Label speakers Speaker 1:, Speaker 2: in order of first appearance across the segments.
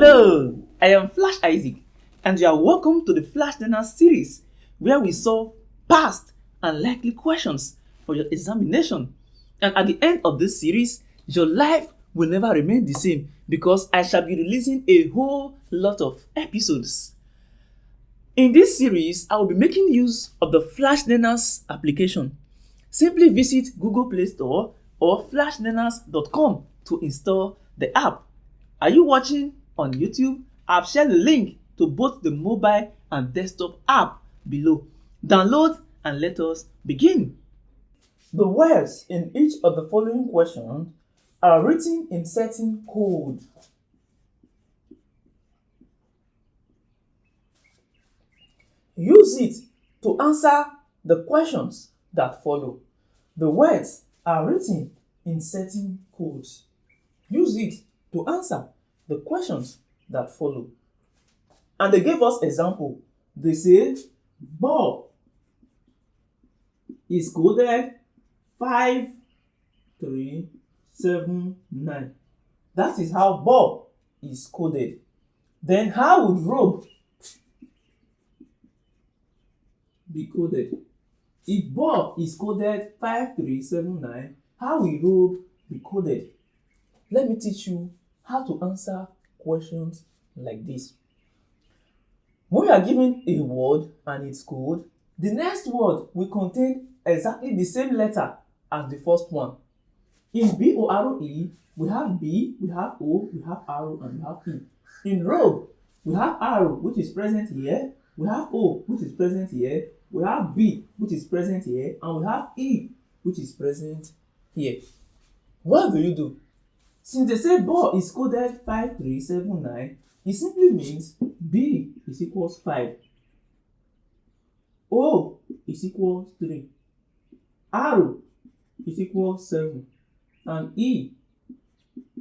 Speaker 1: Hello, I am Flash Isaac, and you are welcome to the Flashlearners series, where we solve past and likely questions for your examination. And at the end of this series, your life will never remain the same because I shall be releasing a whole lot of episodes. In this series, I will be making use of the Flashlearners application. Simply visit Google Play Store or flashlearners.com to install the app. Are you watching on YouTube? I've shared the link to both the mobile and desktop app below. Download and let us begin. The words in each of the following questions are written in certain code. Use it to answer the questions that follow. The words are written in certain codes. Use it to answer the questions that follow. And they gave us example. They say ball is coded 5379. That is how ball is coded. Then how would robe be coded? If ball is coded 5379, how will robe be coded? Let me teach you how to answer questions like this. When you are given a word and its code, the next word will contain exactly the same letter as the first one. In B-O-R-O-E, we have B, we have O, we have R, and we have E. In robe, we have R, which is present here, we have O, which is present here, we have B, which is present here, and we have E, which is present here. What do you do? Since they say ball is coded 5379, it simply means B is equals 5, O is equals 3, R is equals 7, and E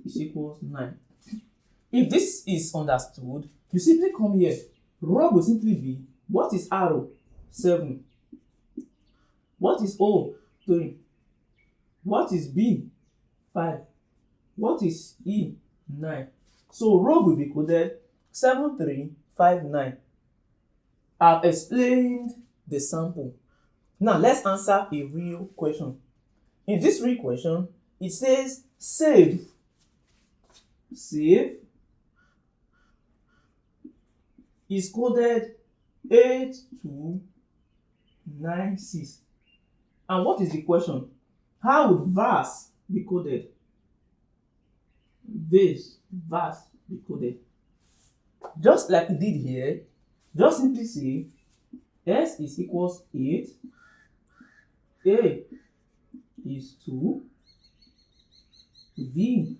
Speaker 1: is equals 9. If this is understood, you simply come here. Row will simply be, what is R? 7. What is O? 3. What is B? 5. What is E? 9. So row will be coded 7359. I've explained the sample. Now let's answer a real question. In this real question, it says save. Save is coded 8296. And what is the question? How would verse be coded? Verse be coded. Just like we did here, just simply say S is equals 8, A is 2, V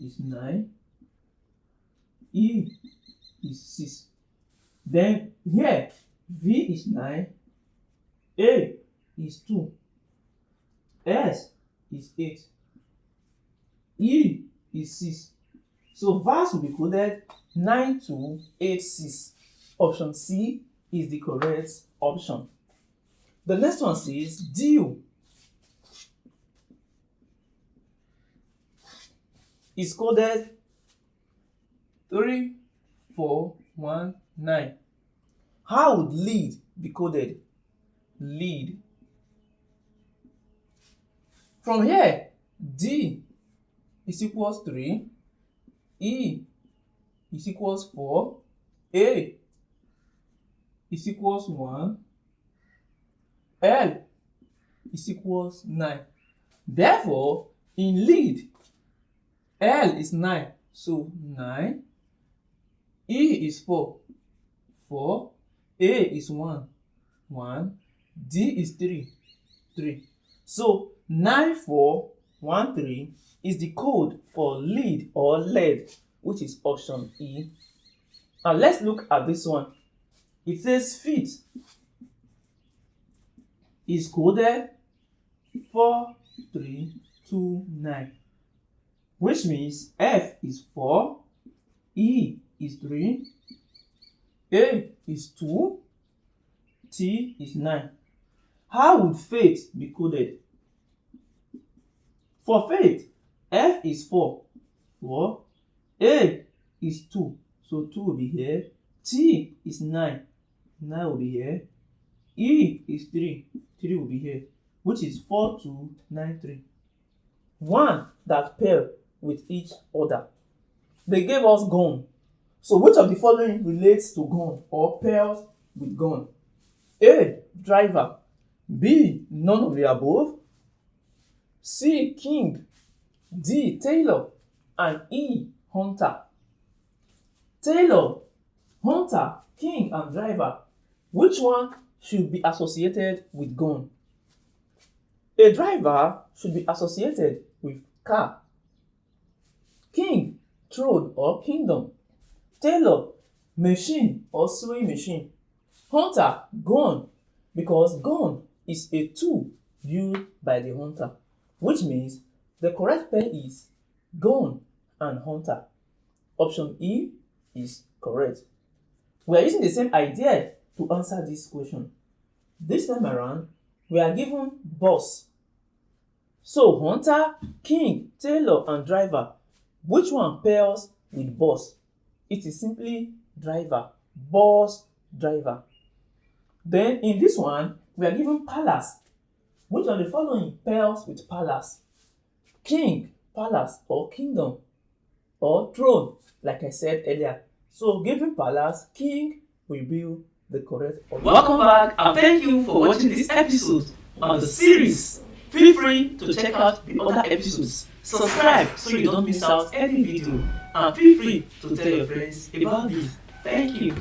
Speaker 1: is 9, E is 6. Then here, V is 9, A is 2, S is 8, E is 6. So verse will be coded 9286. Option C is the correct option. The next one says due is coded 3419. How would lead be coded? Lead. From here, D is equals 3, E is equals 4, A is equals 1, L is equals 9. Therefore, in lead, L is 9, so 9, E is 4, 4, A is 1, 1, D is 3, 3. So 9413 is the code for lead or lead, which is option E. Now let's look at this one. It says feet is coded 4329, which means F is 4, E is 3, A is 2, T is 9. How would faith be coded? For faith, F is 4, A is 2, So 2 will be here. T is 9. 9 will be here. E is 3. 3 will be here. Which is 4, 2, 9, 3. 1 that pair with each other. They gave us gun. So which of the following relates to gun or pairs with gun? A. Driver. B. None of the above. C. King. D. Tailor. And E. Hunter. Tailor, hunter, king, and driver. Which one should be associated with gun? A driver should be associated with car. King, throne or kingdom. Tailor, machine or sewing machine. Hunter, gun, because gun is a tool used by the hunter, which means the correct pair is gun and hunter. Option E is correct. We are using the same idea to answer this question. This time around, we are given boss. So hunter, king, tailor, and driver. Which one pairs with boss? It is simply driver. Boss, driver. Then in this one, we are given palace. Which of the following pairs with palace? King, palace, or kingdom, or throne, like I said earlier. So given palace, king will be the correct option.
Speaker 2: Welcome back and thank you for watching this episode on the series. Feel free to check out the other episodes. Subscribe so you don't miss out any video, and feel free to tell your friends about this. Thank you.